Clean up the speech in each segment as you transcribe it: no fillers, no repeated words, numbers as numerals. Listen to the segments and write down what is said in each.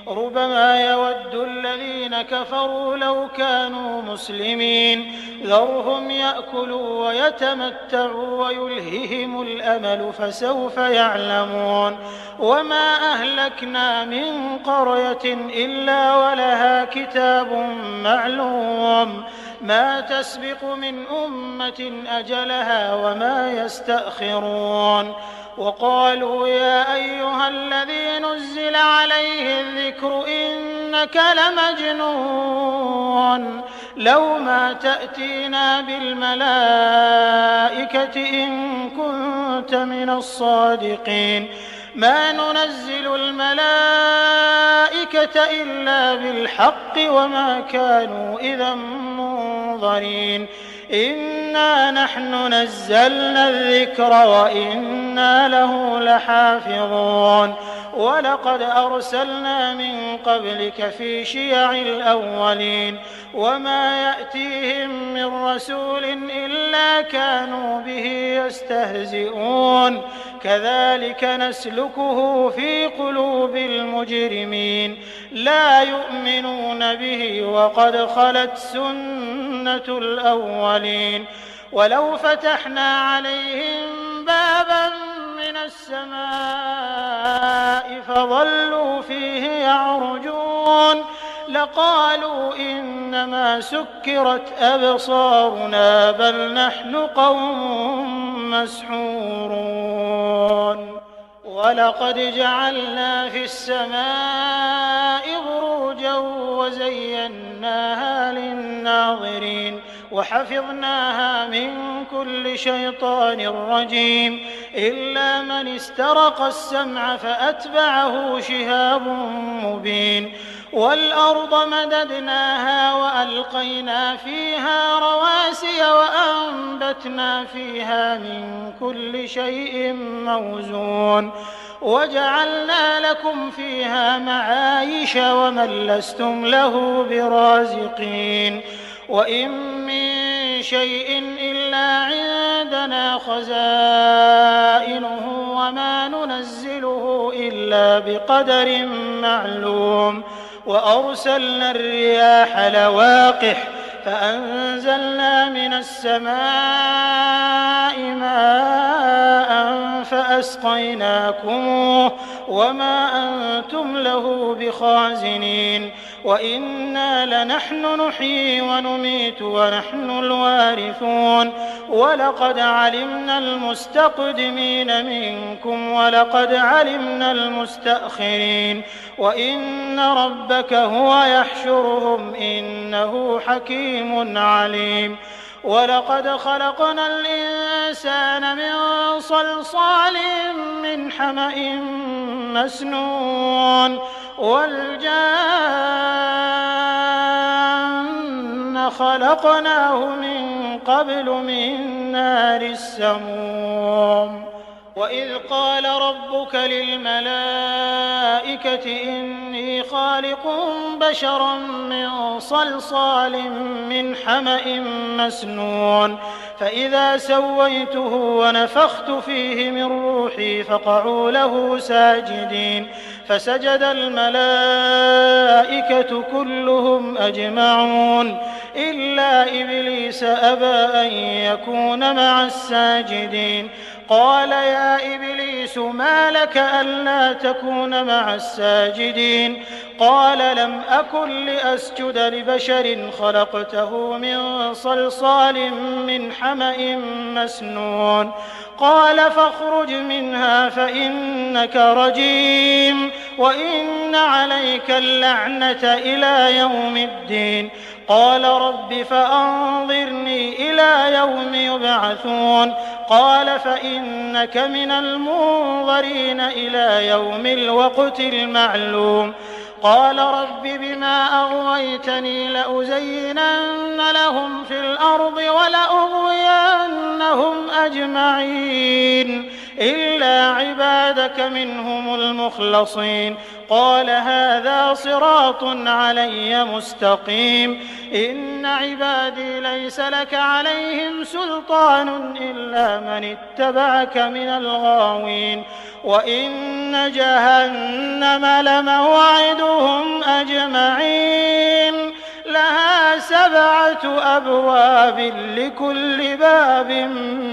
ربما يود الذين كفروا لو كانوا مسلمين ذرهم يأكلوا ويتمتعوا ويلههم الأمل فسوف يعلمون وما أهلكنا من قرية إلا ولها كتاب معلوم ما تسبق من أمة أجلها وما يستأخرون وقالوا يا أيها الذي نزل عليه الذكر إنك لمجنون لو ما تأتينا بالملائكة إن كنت من الصادقين ما ننزل الملائكة إلا بالحق وما كانوا إذا منظرين إنا نحن نزلنا الذكر وإنا له لحافظون ولقد أرسلنا من قبلك في شيع الأولين وما يأتيهم من رسول إلا كانوا به يستهزئون كذلك نسلكه في قلوب المجرمين لا يؤمنون به وقد خلت سنة الأولين ولو فتحنا عليهم بابا من السماء فظلوا فيه يعرجون لقالوا إنما سكرت أبصارنا بل نحن قوم مسحورون ولقد جعلنا في السماء بروجا وزيناها للناظرين وحفظناها من كل شيطان رجيم إلا من استرق السمع فأتبعه شهاب مبين والأرض مددناها وألقينا فيها رواسي وأنبتنا فيها من كل شيء موزون وجعلنا لكم فيها معايش ومن لستم له برازقين وإن من شيء إلا عندنا خزائنه وما ننزله إلا بقدر معلوم وأرسلنا الرياح لواقح فأنزلنا من السماء ماء فأسقيناكموه وما أنتم له بخازنين وإنا لنحن نحيي ونميت ونحن الوارثون ولقد علمنا المستقدمين منكم ولقد علمنا المستأخرين وإن ربك هو يحشرهم إنه حكيم عليم ولقد خلقنا الإنسان من صلصال من حمأ مسنون والجان خلقناه من قبل من نار السموم وإذ قال ربك للملائكة إني خالق بشرا من صلصال من حمأ مسنون فإذا سويته ونفخت فيه من روحي فقعوا له ساجدين فسجد الملائكة كلهم أجمعون إلا إبليس أبى أن يكون مع الساجدين قال يا إبليس ما لك ألا تكون مع الساجدين قال لم أكن لأسجد لبشر خلقته من صلصال من حمأ مسنون قال فاخرج منها فإنك رجيم وإن عليك اللعنة إلى يوم الدين قال رب فأنظرني إلى يوم يبعثون قال فإنك من المنظرين إلى يوم الوقت المعلوم قال رب بما أغويتني لأزينن لهم في الأرض ولأغوينهم أجمعين إلا عبادك منهم المخلصين قال هذا صراط علي مستقيم إن عبادي ليس لك عليهم سلطان إلا من اتبعك من الغاوين وإن جهنم لموعدهم أجمعين لها 7 أبواب لكل باب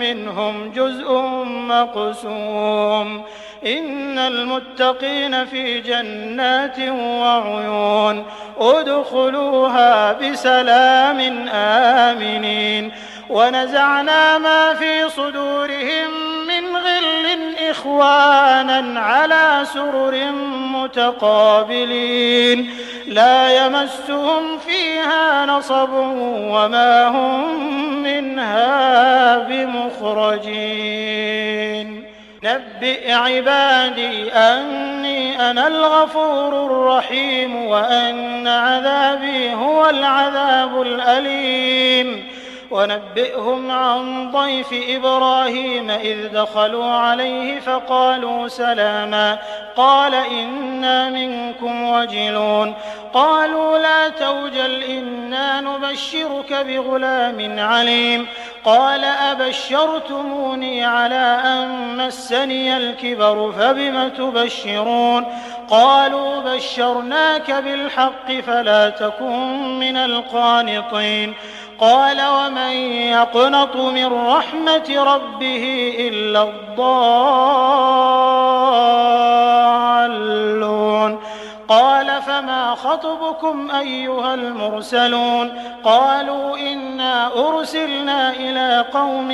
منهم جزء مقسوم إن المتقين في جنات وعيون ادخلوها بسلام آمنين ونزعنا ما في صدورهم من غل إخوانا على سرر متقابلين لا يمسهم فيها نصب وما هم منها بمخرجين نبئ عبادي أني أنا الغفور الرحيم وأن عذابي هو العذاب الأليم ونبئهم عن ضيف إبراهيم إذ دخلوا عليه فقالوا سلاما قال إنا منكم وجلون قالوا لا توجل إنا نبشرك بغلام عليم قال أبشرتموني على أن مسني الكبر فبم تبشرون قالوا بشرناك بالحق فلا تكن من القانطين قال ومن يقنط من رحمة ربه إلا الضالون قال فما خطبكم أيها المرسلون قالوا إنا أرسلنا إلى قوم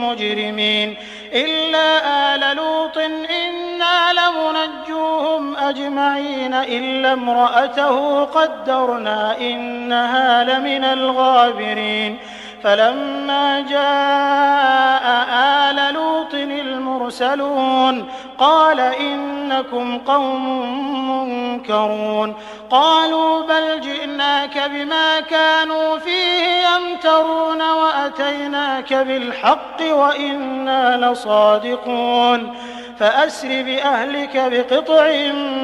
مجرمين إلا آل لوط إنا لمنجوهم أجمعين إلا امرأته قدرنا إنها لمن الغابرين فلما جاء آل لوط المرسلون قال إنكم قوم منكرون قالوا بل جئناك بما كانوا فيه يمترون وأتيناك بالحق وإنا لصادقون فأسر بأهلك بقطع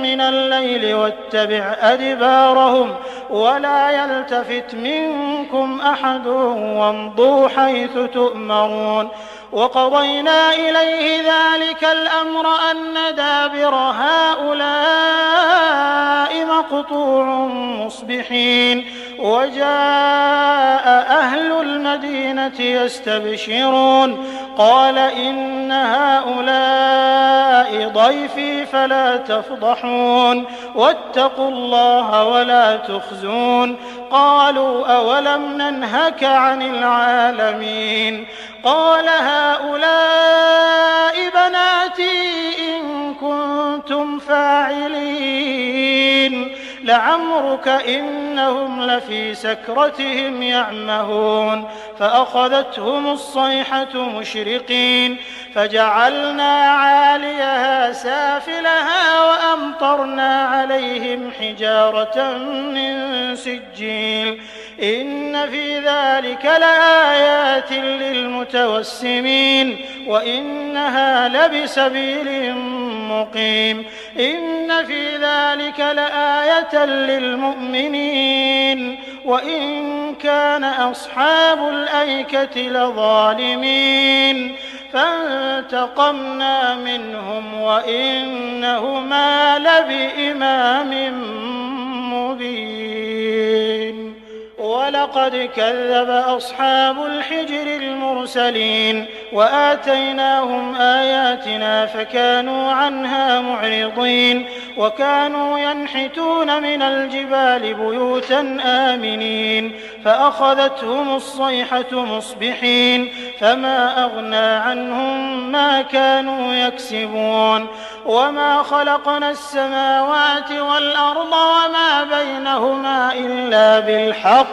من الليل واتبع أدبارهم ولا يلتفت منكم أحد وامضوا حيث تؤمرون وقضينا إليه ذلك الأمر أن دابر هؤلاء مقطوع مصبحين وجاء أهل المدينة يستبشرون قال إن هؤلاء ضيفي فلا تفضحون واتقوا الله ولا تخزون قالوا أولم ننهك عن العالمين قال هؤلاء بناتي إن كنتم فاعلين لعمرك إنهم لفي سكرتهم يعمهون فأخذتهم الصيحة مشرقين فجعلنا عاليها سافلها وأمطرنا عليهم حجارة من سجيل إن في ذلك لآيات للمتوسمين وإنها لبسبيل مقيم إن في ذلك لآية للمؤمنين وإن كان أصحاب الأيكة لظالمين فانتقمنا منهم وإنهما لبإمام مبين ولقد كذب أصحاب الحجر المرسلين وآتيناهم آياتنا فكانوا عنها معرضين وكانوا ينحتون من الجبال بيوتا آمنين فأخذتهم الصيحة مصبحين فما أغنى عنهم ما كانوا يكسبون وما خلقنا السماوات والأرض وما بينهما إلا بالحق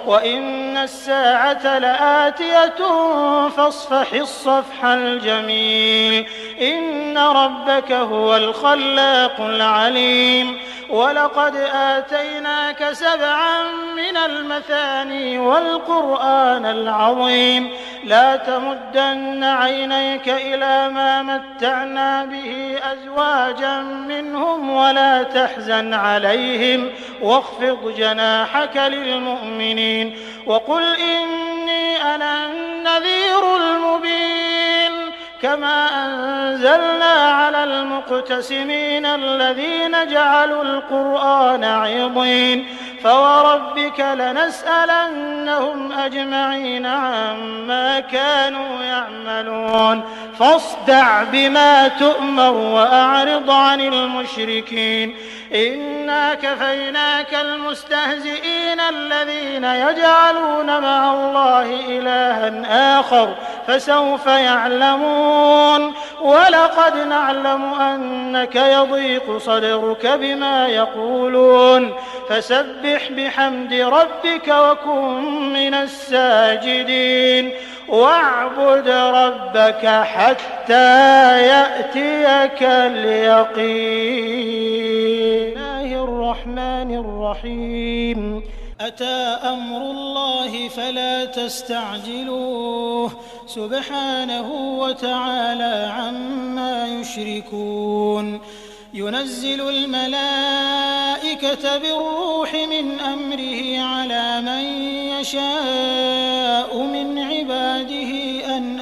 وإن الساعة لآتية فاصفح الصفح الجميل إن ربك هو الخلاق العليم ولقد آتيناك 7 من المثاني والقرآن العظيم لا تمدن عينيك إلى ما متعنا به أزواجا منهم ولا تحزن عليهم واخفض جناحك للمؤمنين وقل إني أنا النذير المبين كما أنزلنا على المقتسمين الذين جعلوا القرآن عضين فوربك لنسألنهم أجمعين عما كانوا يعملون فاصدع بما تؤمر وأعرض عن المشركين إنا كفيناك المستهزئين الذين يجعلون مع الله إلها آخر فسوف يعلمون ولقد نعلم أنك يضيق صدرك بما يقولون فسبح بحمد ربك وكن من الساجدين واعبد ربك حتى يأتيك اليقين. الله الرحمن الرحيم. أتى أمر الله فلا تستعجلوه سبحانه وتعالى عما يشركون. ينزل الملائكة بالروح من أمره على من يشاء من عباده أن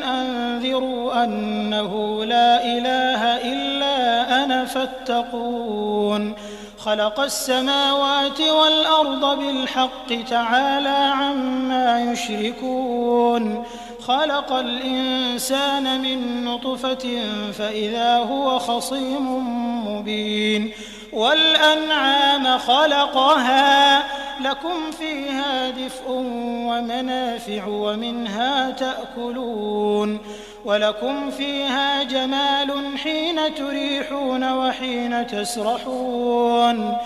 أنذروا أنه لا إله إلا أنا فاتقون. خلق السماوات والأرض بالحق تعالى عما يشركون. خلق الإنسان من نطفة فإذا هو خصيم مبين. والأنعام خلقها لكم فيها دفء ومنافع ومنها تأكلون ولكم فيها جمال حين تريحون وحين تسرحون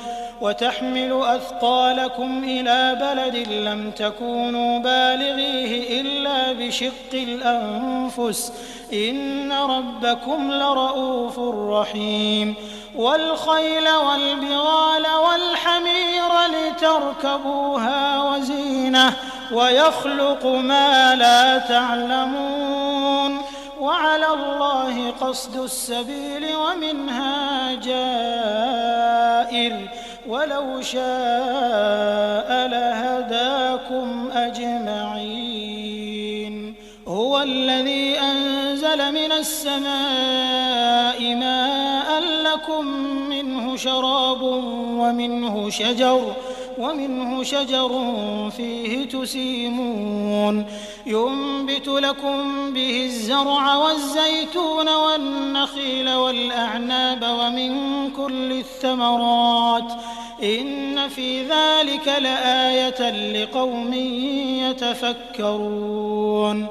وتحمل أثقالكم إلى بلد لم تكونوا بالغيه إلا بشق الأنفس إن ربكم لرؤوف رحيم. والخيل والبغال والحمير لتركبوها وزينة ويخلق ما لا تعلمون وعلى الله قصد السبيل ومنها جائر ولو شاء لهداكم أجمعين. هو الذي أنزل من السماء ماء لكم منه شراب ومنه شجر فيه تسيمون ينبت لكم به الزرع والزيتون والنخيل والأعناب ومن كل الثمرات إن في ذلك لآية لقوم يتفكرون.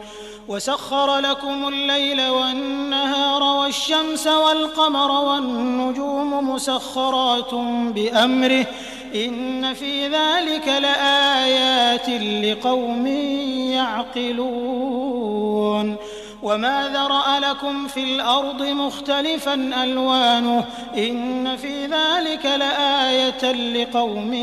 وسخر لكم الليل والنهار والشمس والقمر والنجوم مسخرات بأمره إن في ذلك لآيات لقوم يعقلون. وما ذرأ لكم في الأرض مختلفا ألوانه إن في ذلك لآية لقوم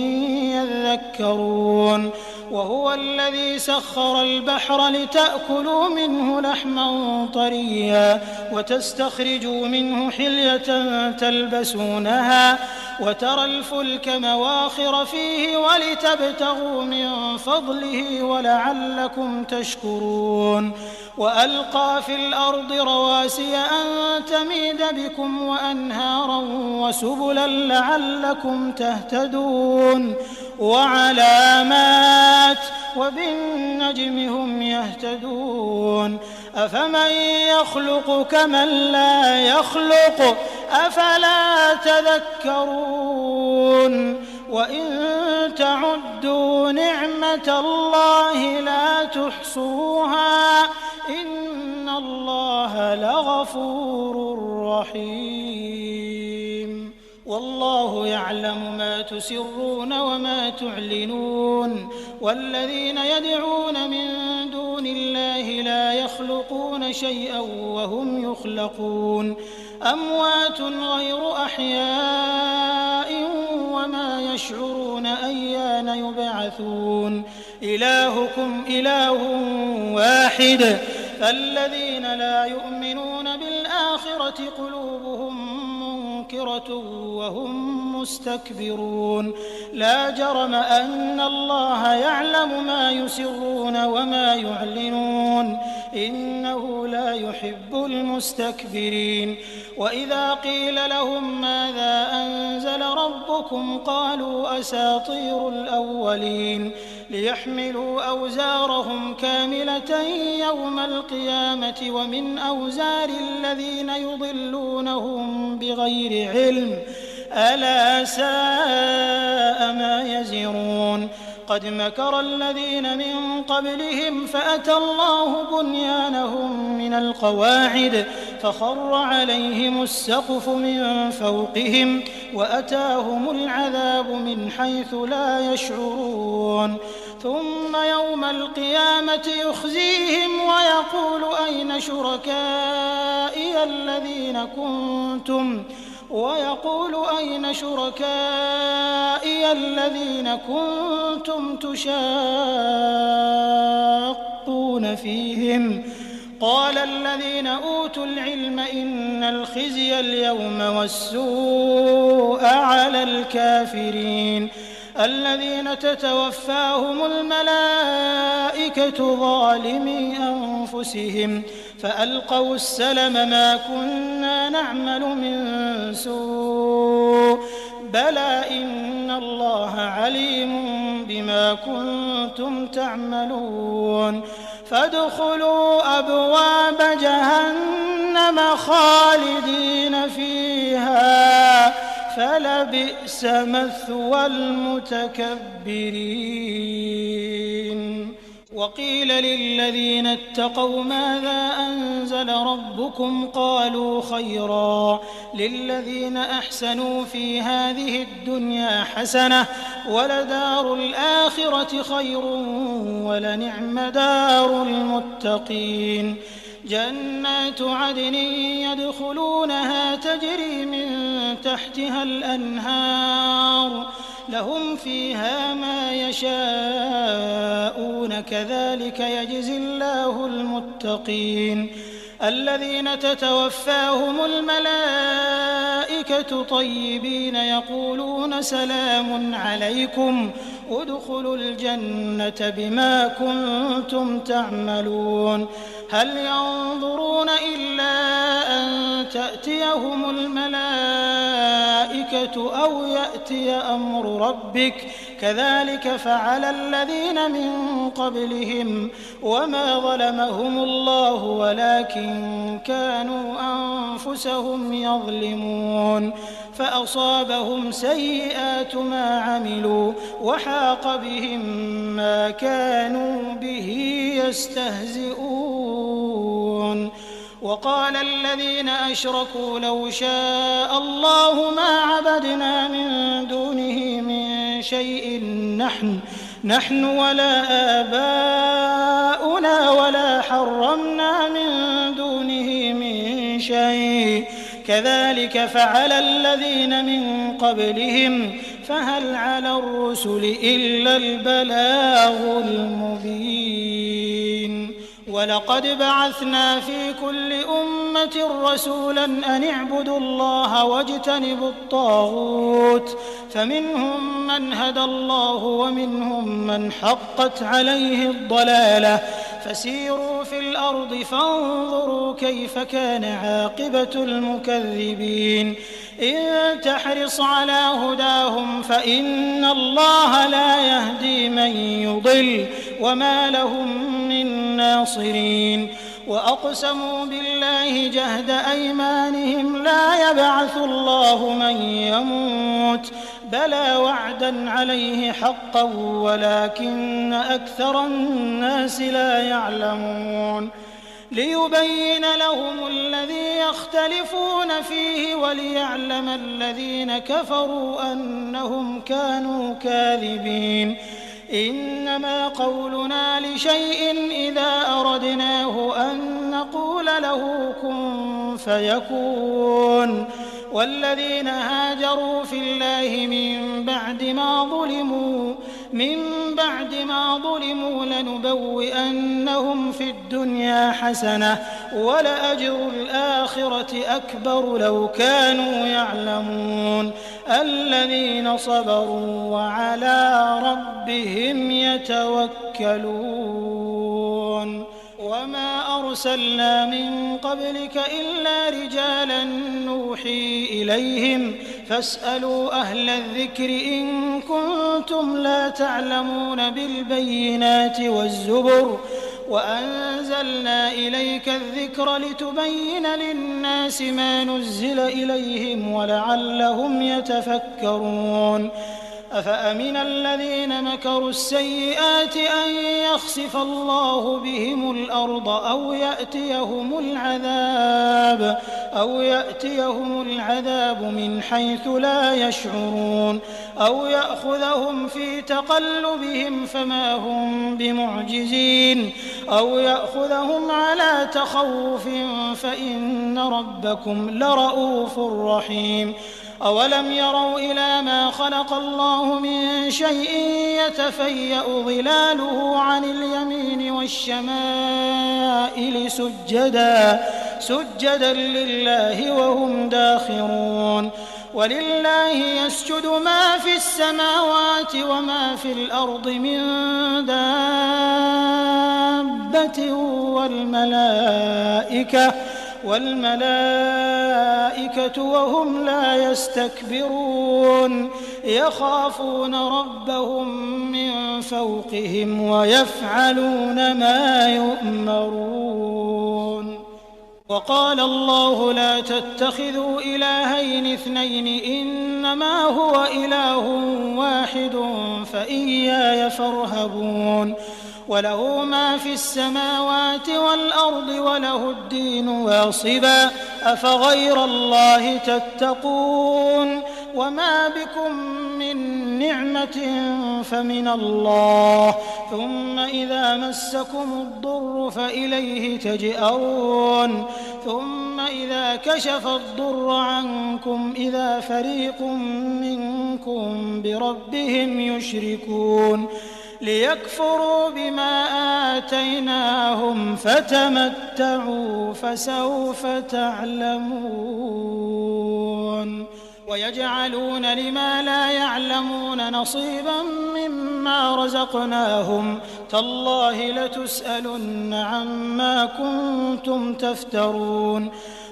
يذكرون. وهو الذي سخر البحر لتأكلوا منه لحما طريا وتستخرجوا منه حلية تلبسونها وترى الفلك مواخر فيه ولتبتغوا من فضله ولعلكم تشكرون. وألقى في الأرض رواسي أن تميد بكم وأنهارا وسبلا لعلكم تهتدون. وعلامات وبالنجم هم يهتدون. أفمن يخلق كمن لا يخلق أفلا تذكرون. وإن تعدوا نعمة الله لا تحصوها إن الله لغفور رحيم. والله يعلم ما تسرون وما تعلنون. والذين يدعون من دون الله لا يخلقون شيئا وهم يخلقون أموات غير أحياء وما يشعرون أيان يبعثون. إلهكم إله واحد فالذين لا يؤمنون بالآخرة قلوبهم منكرة وهم مستكبرون. لا جرم أن الله يعلم ما يسرون وما يعلنون إنه لا يحب المستكبرين. وإذا قيل لهم ماذا أنزل ربكم قالوا أساطير الأولين ليحملوا أوزارهم كاملة يوم القيامة ومن أوزار الذين يضلونهم بغير علم ألا ساء ما يزرون. قد مكر الذين من قبلهم فأتى الله بنيانهم من القواعد فخر عليهم السقف من فوقهم وأتاهم العذاب من حيث لا يشعرون. ثم يوم القيامة يخزيهم ويقول أين شركائي الذين كنتم تشاقون فيهم قال الذين أوتوا العلم إن الخزي اليوم والسوء على الكافرين الذين تتوفاهم الملائكة ظالمي أنفسهم فألقوا السلم ما كنا نعمل من سوء بلى إن الله عليم بما كنتم تعملون. فادخلوا أبواب جهنم خالدين فيها فلبئس مثوى المتكبرين. وقيل للذين اتقوا ماذا أنزل ربكم قالوا خيرا للذين أحسنوا في هذه الدنيا حسنة ولدار الآخرة خير ولنعم دار المتقين. جنات عدن يدخلونها تجري من تحتها الأنهار لهم فيها ما يشاءون كذلك يجزي الله المتقين. الذين تتوفاهم الملائكة طيبين يقولون سلام عليكم ادخلوا الجنة بما كنتم تعملون. هل ينظرون إلا أن تأتيهم الملائكة أو يأتي أمر ربك كذلك فعل الذين من قبلهم وما ظلمهم الله ولكن كانوا أنفسهم يظلمون. فأصابهم سيئات ما عملوا وحاق بهم ما كانوا به يستهزئون. وقال الذين أشركوا لو شاء الله ما عبدنا من دونه من شيء نحن ولا آباؤنا ولا حرمنا من دونه من شيء كذلك فعل الذين من قبلهم فهل على الرسل إلا البلاغ المبين. ولقد بعثنا في كل أمة رسولا أن اعبدوا الله واجتنبوا الطاغوت فمنهم من هدى الله ومنهم من حقت عليه الضلالة فسيروا في الأرض فانظروا كيف كان عاقبة المكذبين. إن تحرص على هداهم فإن الله لا يهدي من يضل وما لهم من ناصرين. وأقسموا بالله جهد أيمانهم لا يبعث الله من يموت بلى وعدا عليه حقا ولكن أكثر الناس لا يعلمون. ليبين لهم الذي يختلفون فيه وليعلم الذين كفروا أنهم كانوا كاذبين. إنما قولنا لشيء إذا أردناه أن نقول له كن فيكون. والذين هاجروا في الله من بعد ما ظلموا لنبوئنهم في الدنيا حسنة ولأجر الآخرة أكبر لو كانوا يعلمون. الذين صبروا وعلى ربهم يتوكلون. وما أرسلنا من قبلك إلا رجالا نوحي إليهم فاسألوا أهل الذكر إن كنتم لا تعلمون بالبينات والزبر وأنزلنا إليك الذكر لتبين للناس ما نزل إليهم ولعلهم يتفكرون أفأمن الذين مكروا السيئات أن يخسف الله بهم الأرض أو يأتيهم العذاب من حيث لا يشعرون أو يأخذهم في تقلبهم فما هم بمعجزين أو يأخذهم على تخوف فإن ربكم لرؤوف رحيم أولم يروا إلى ما خلق الله من شيء يتفيأ ظلاله عن اليمين والشمائل سجدا لله وهم داخرون ولله يسجد ما في السماوات وما في الأرض من دابة والملائكة وهم لا يستكبرون يخافون ربهم من فوقهم ويفعلون ما يؤمرون وقال الله لا تتخذوا إلهين اثنين إنما هو إله واحد فإياي فارهبون وله ما في السماوات والأرض وله الدين واصبا أفغير الله تتقون وما بكم من نعمة فمن الله ثم إذا مسكم الضر فإليه تجأرون ثم إذا كشف الضر عنكم إذا فريق منكم بربهم يشركون ليكفروا بما آتيناهم فتمتعوا فسوف تعلمون ويجعلون لما لا يعلمون نصيبا مما رزقناهم تالله لتسألن عما كنتم تفترون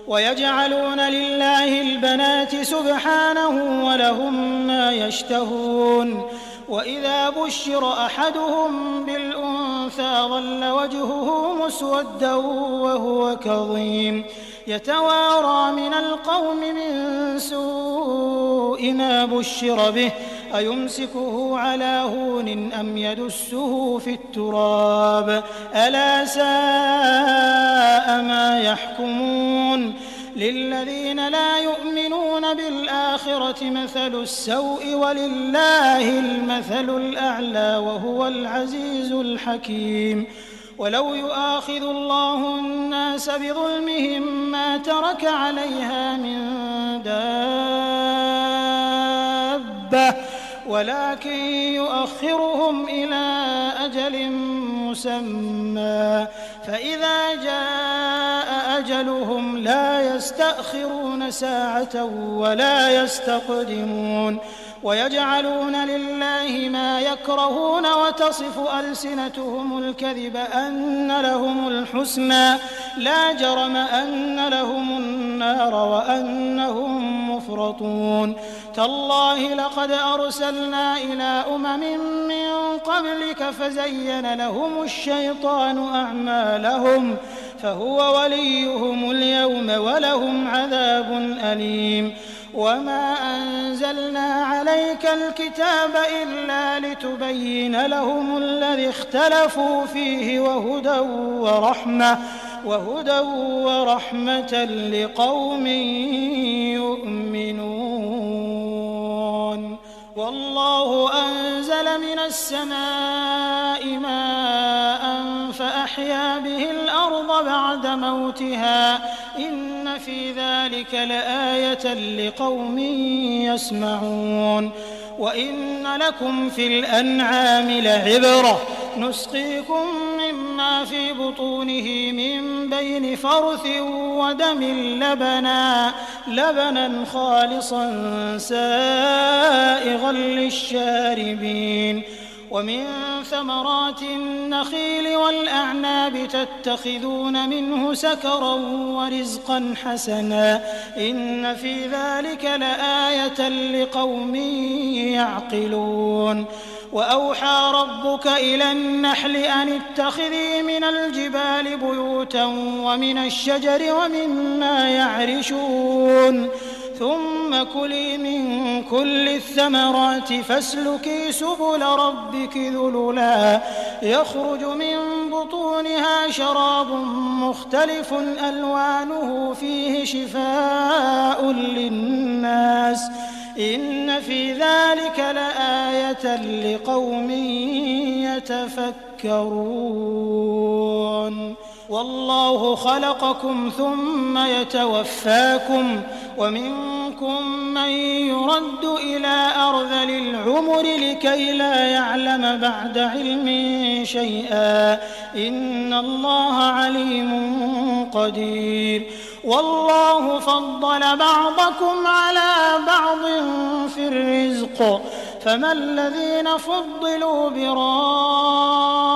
ويجعلون لله البنات سبحانه ولهم ما يشتهون وإذا بشر أحدهم بالأنثى ظل وجهه مسودا وهو كظيم يتوارى من القوم من سوء ما بشر به أيمسكه على هون أم يدسه في التراب ألا ساء ما يحكمون للذين لا يؤمنون بالآخرة مثل السوء ولله المثل الأعلى وهو العزيز الحكيم ولو يؤاخذ الله الناس بظلمهم ما ترك عليها من دابة ولكن يؤخرهم إلى أجل مسمى فإذا جاء أجلهم لا يستأخرون ساعة ولا يستقدمون ويجعلون لله ما يكرهون وتصف ألسنتهم الكذب أن لهم الحسنى لا جرم أن لهم النار وأنهم مفرطون تالله لقد أرسلنا إلى من قبلك فزين لهم الشيطان أعمالهم فهو وليهم اليوم ولهم عذاب أليم وما أنزلنا عليك الكتاب إلا لتبين لهم الذي اختلفوا فيه وهدى ورحمة لقوم يؤمنون والله أنزل من السماء ماء فأحيا به الأرض بعد موتها إن في ذلك لآية لقوم يسمعون وإن لكم في الأنعام لعبرة نسقيكم مما في بطونه من بين فرث ودم لبنا خالصا سائغا للشاربين ومن ثمرات النخيل والأعناب تتخذون منه سكرا ورزقا حسنا إن في ذلك لآية لقوم يعقلون وأوحى ربك إلى النحل أن اتخذي من الجبال بيوتا ومن الشجر ومما يعرشون ثم كلي من كل الثمرات فاسلكي سبل ربك ذللا يخرج من بطونها شراب مختلف ألوانه فيه شفاء للناس إن في ذلك لآية لقوم يتفكرون والله خلقكم ثم يتوفاكم ومنكم من يرد إلى أرذل العمر لكي لا يعلم بعد علم شيئا إن الله عليم قدير والله فضل بعضكم على بعض في الرزق فما الذين فضلوا براد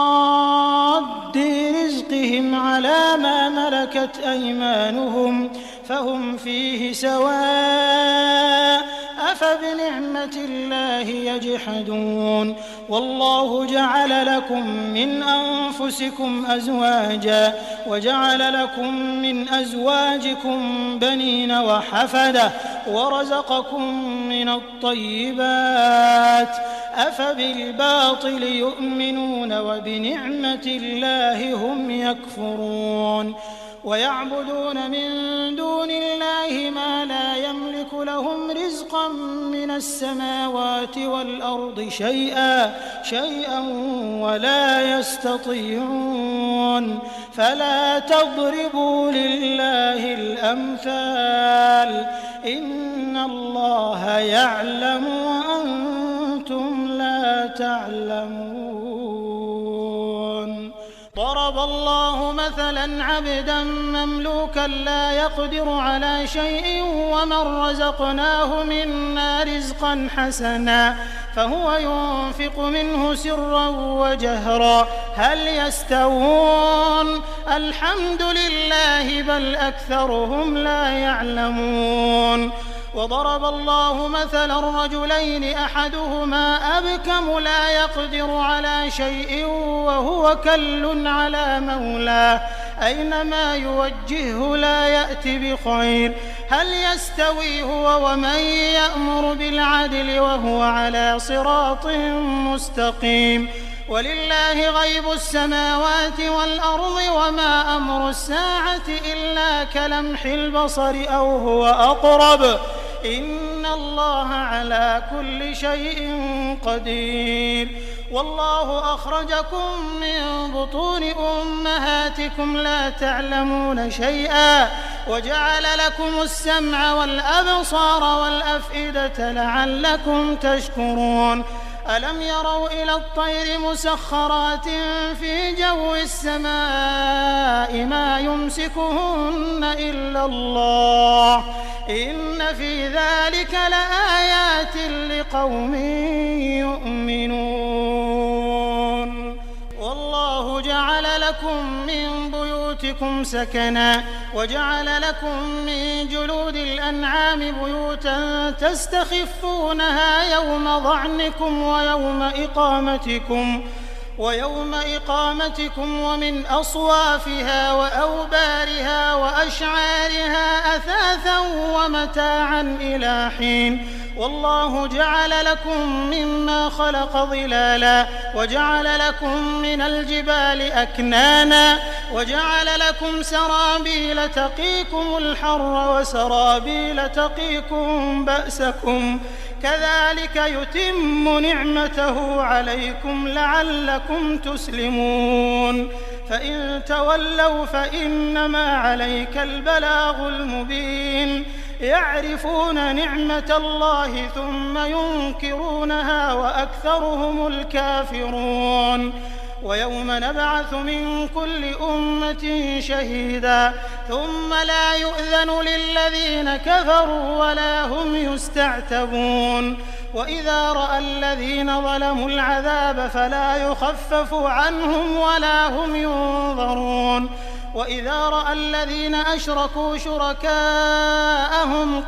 رزقهم على ما ملكت أيمانهم فهم فيه سواء أفبنعمة الله يجحدون والله جعل لكم من أنفسكم أزواجا وجعل لكم من أزواجكم بنين وحفدة ورزقكم من الطيبات أفبالباطل يؤمنون وبنعمة الله هم يكفرون ويعبدون من دون الله ما لا يملك لهم رزقا من السماوات والأرض شيئا ولا يستطيعون فلا تضربوا لله الأمثال إن الله يعلم وأنتم لا تعلمون ضرب الله مثلا عبدا مملوكا لا يقدر على شيء ومن رزقناه منا رزقا حسنا فهو ينفق منه سرا وجهرا هل يستوون الحمد لله بل أكثرهم لا يعلمون وضرب الله مثلا رجلين أحدهما أبكم لا يقدر على شيء وهو كل على مولاه أينما يوجهه لا يأتي بخير هل يستوي هو ومن يأمر بالعدل وهو على صراط مستقيم ولله غيب السماوات والأرض وما أمر الساعة إلا كلمح البصر أو هو أقرب إن الله على كل شيء قدير والله أخرجكم من بطون أمهاتكم لا تعلمون شيئا وجعل لكم السمع والأبصار والأفئدة لعلكم تشكرون ألم يروا إلى الطير مسخرات في جو السماء ما يمسكهن إلا الله إن في ذلك لآيات لقوم يؤمنون والله جعل لكم من بيوتكم سكنا وجعل لكم من جلود الأنعام بيوتا تستخفونها يوم ظعنكم ويوم إقامتكم ومن أصوافها وأوبارها وأشعارها أثاثا ومتاعا إلى حين والله جعل لكم مما خلق ظلالا وجعل لكم من الجبال أكنانا وجعل لكم سرابيل تقيكم الحر وسرابيل تقيكم بأسكم كذلك يتم نعمته عليكم لعلكم تسلمون فإن تولوا فإنما عليك البلاغ المبين يعرفون نعمة الله ثم ينكرونها وأكثرهم الكافرون ويوم نبعث من كل أمة شهيدا ثم لا يؤذن للذين كفروا ولا هم يستعتبون وإذا رأى الذين ظلموا العذاب فلا يخفف عنهم ولا هم ينظرون وإذا رأى الذين أشركوا شركاءهم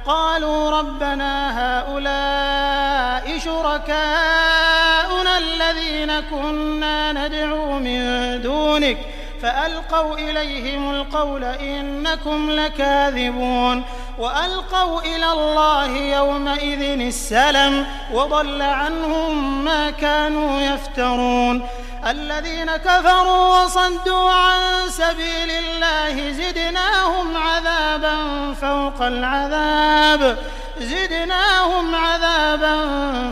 قالوا ربنا هؤلاء شركاؤنا الذين كنا ندعو من دونك فألقوا إليهم القول إنكم لكاذبون وألقوا إلى الله يومئذ السلم وضل عنهم ما كانوا يفترون الذين كفروا وصدوا عن سبيل الله زدناهم عذابا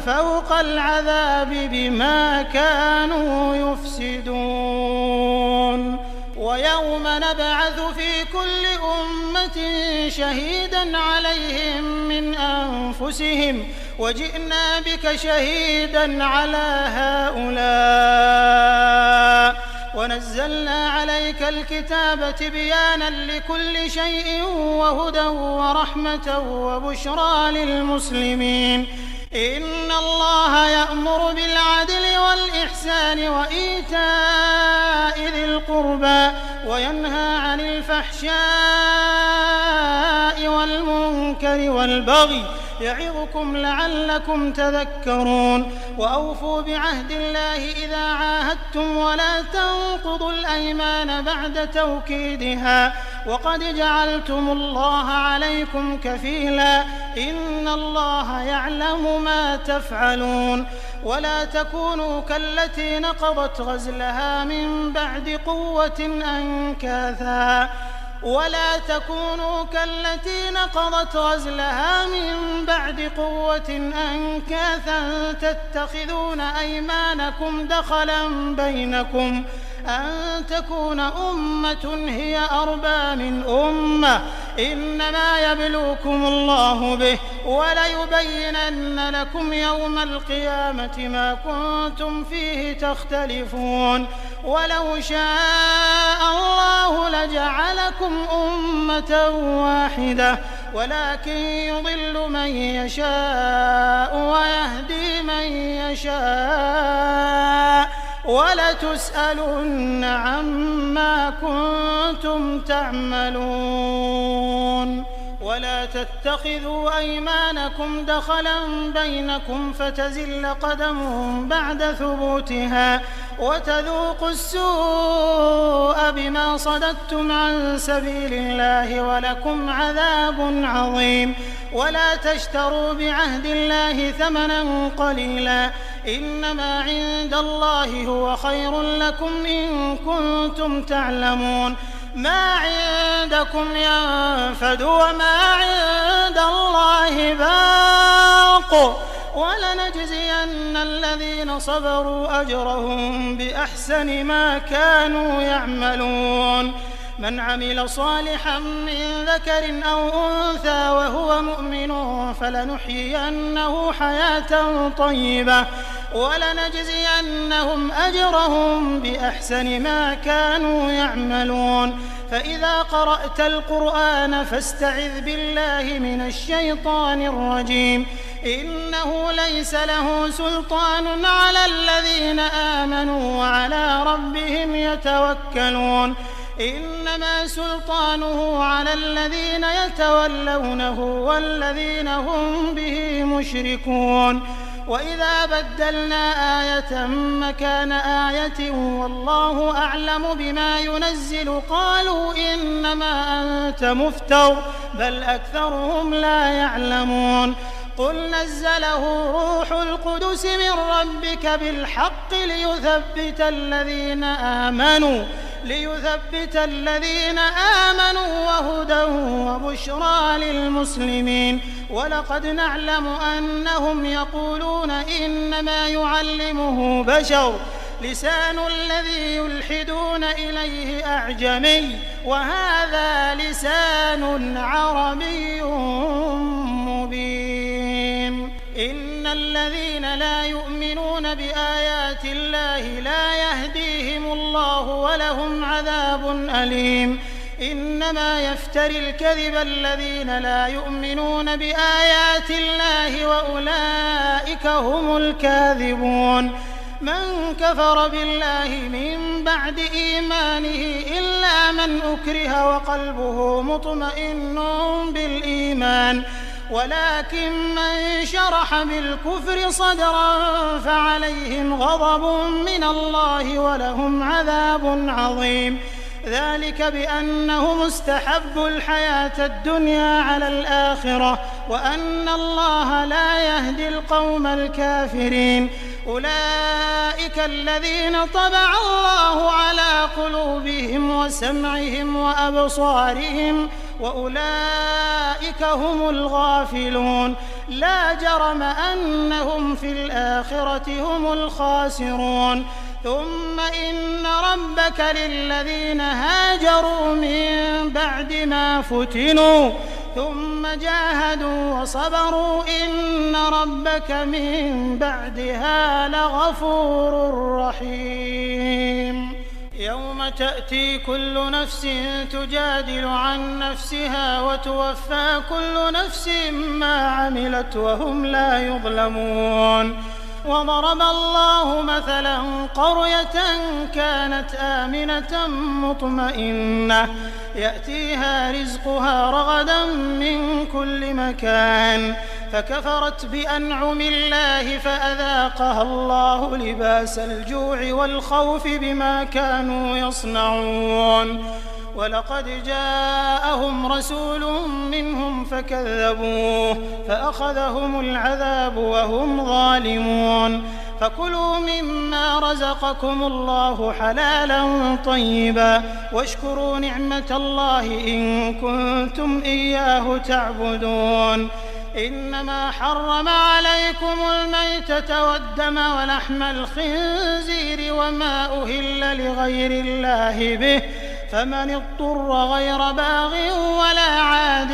فوق العذاب بما كانوا يفسدون ويوم نبعث في كل أمة شهيدا عليهم من أنفسهم وجئنا بك شهيدا على هؤلاء ونزلنا عليك الكتاب تبيانا لكل شيء وهدى ورحمة وبشرى للمسلمين إن الله يأمر بالعدل والإحسان وإيتاء ذي القربى وينهى عن الفحشاء والمنكر والبغي يعظكم لعلكم تذكرون وأوفوا بعهد الله إذا عاهدتم ولا تنقضوا الأيمان بعد توكيدها وقد جعلتم الله عليكم كفيلا إن الله يعلم ما تفعلون ولا تكونوا كالتي نقضت غزلها من بعد قوة أنكاثا تتخذون أيمانكم دخلا بينكم أن تكون أمة هي أربى من أمة إنما يبلوكم الله به وليبينن لكم يوم القيامة ما كنتم فيه تختلفون ولو شاء الله لجعلكم أمة واحدة ولكن يضل من يشاء ويهدي من يشاء ولتسألن عما كنتم تعملون ولا تتخذوا أيمانكم دخلا بينكم فتزل قدم بعد ثبوتها وتذوقوا السوء بما صددتم عن سبيل الله ولكم عذاب عظيم ولا تشتروا بعهد الله ثمنا قليلا إنما عند الله هو خير لكم إن كنتم تعلمون ما عندكم ينفد وما عند الله باق ولنجزين الذين صبروا أجرهم بأحسن ما كانوا يعملون من عمل صالحا من ذكر أو أنثى وهو مؤمن فلنحيينه حياة طيبة ولنجزينهم أجرهم بأحسن ما كانوا يعملون فإذا قرأت القرآن فاستعذ بالله من الشيطان الرجيم إنه ليس له سلطان على الذين آمنوا وعلى ربهم يتوكلون إنما سلطانه على الذين يتولونه والذين هم به مشركون وإذا بدلنا آية مكان آية والله أعلم بما ينزل قالوا إنما أنت مفتر بل أكثرهم لا يعلمون قل نزله روح القدس من ربك بالحق ليثبت الذين آمنوا وهدى وبشرى للمسلمين ولقد نعلم أنهم يقولون إنما يعلمه بشر لسان الذي يلحدون إليه أعجمي وهذا لسان عربي مبين إن الذين لا يؤمنون بآيات الله لا يهديهم الله ولهم عذاب أليم إنما يفتري الكذب الذين لا يؤمنون بآيات الله وأولئك هم الكاذبون. من كفر بالله من بعد إيمانه إلا من أكره وقلبه مطمئن بالإيمان، ولكن من شرح بالكفر صدرا فعليهم غضب من الله ولهم عذاب عظيم. ذلك بأنهم استحبوا الحياة الدنيا على الآخرة وأن الله لا يهدي القوم الكافرين. أولئك الذين طبع الله على قلوبهم وسمعهم وأبصارهم وأولئك هم الغافلون. لا جرم أنهم في الآخرة هم الخاسرون. ثم إن ربك للذين هاجروا من بعد ما فتنوا ثم جاهدوا وصبروا إن ربك من بعدها لغفور رحيم. يوم تأتي كل نفس تجادل عن نفسها وتوفى كل نفس ما عملت وهم لا يظلمون. وضرب الله مثلا قرية كانت آمنة مطمئنة يأتيها رزقها رغدا من كل مكان فكفرت بأنعم الله فأذاقها الله لباس الجوع والخوف بما كانوا يصنعون. ولقد جاءهم رسول منهم فكذبوه فأخذهم العذاب وهم ظالمون. فكلوا مما رزقكم الله حلالا طيبا واشكروا نعمة الله إن كنتم إياه تعبدون. إنما حرم عليكم الميتة والدم ولحم الخنزير وما أهل لغير الله به فمن اضطر غير باغ ولا عاد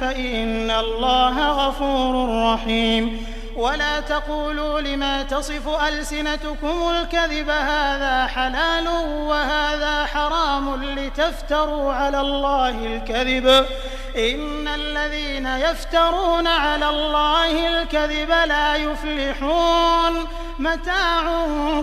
فإن الله غفور رحيم. ولا تقولوا لما تصف ألسنتكم الكذب هذا حلال وهذا حرام لتفتروا على الله الكذب إن الذين يفترون على الله الكذب لا يفلحون. متاع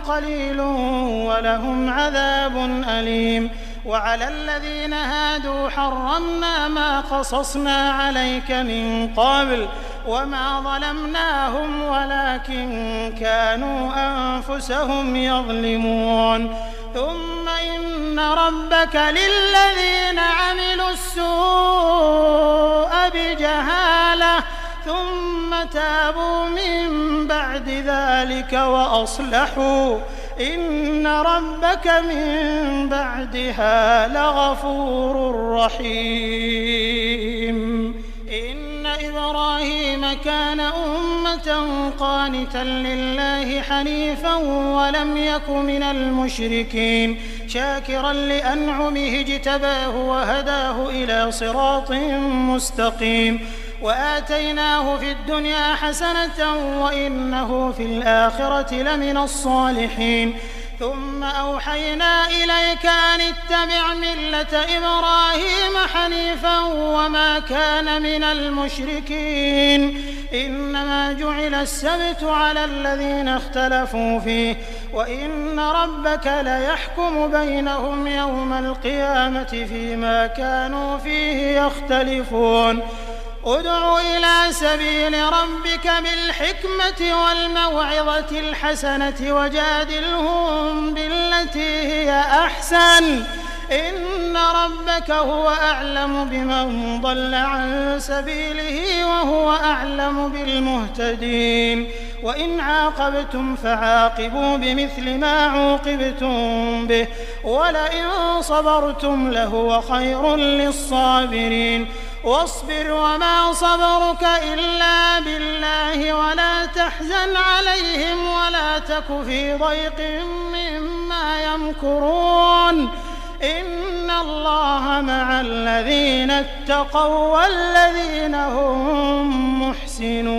قليل ولهم عذاب أليم. وعلى الذين هادوا حرمنا ما قصصنا عليك من قبل وما ظلمناهم ولكن كانوا أنفسهم يظلمون. ثم إن ربك للذين عملوا السوء بجهالة ثم تابوا من بعد ذلك وأصلحوا إن ربك من بعدها لغفور رحيم. إن إبراهيم كان أمة قانتا لله حنيفا ولم يك من المشركين شاكرا لأنعمه اجتباه وهداه إلى صراط مستقيم. وآتيناه في الدنيا حسنة وإنه في الآخرة لمن الصالحين. ثم أوحينا إليك أن اتبع ملة إبراهيم حنيفا وما كان من المشركين. إنما جعل السبت على الذين اختلفوا فيه وإن ربك ليحكم بينهم يوم القيامة فيما كانوا فيه يختلفون. ادع إلى سبيل ربك بالحكمة والموعظة الحسنة وجادلهم بالتي هي أحسن إن ربك هو أعلم بمن ضل عن سبيله وهو أعلم بالمهتدين. وإن عاقبتم فعاقبوا بمثل ما عوقبتم به ولئن صبرتم لهو خير للصابرين. واصبر وما صبرك إلا بالله ولا تحزن عليهم ولا تك في ضيق مما يمكرون. إن الله مع الذين اتقوا والذين هم محسنون.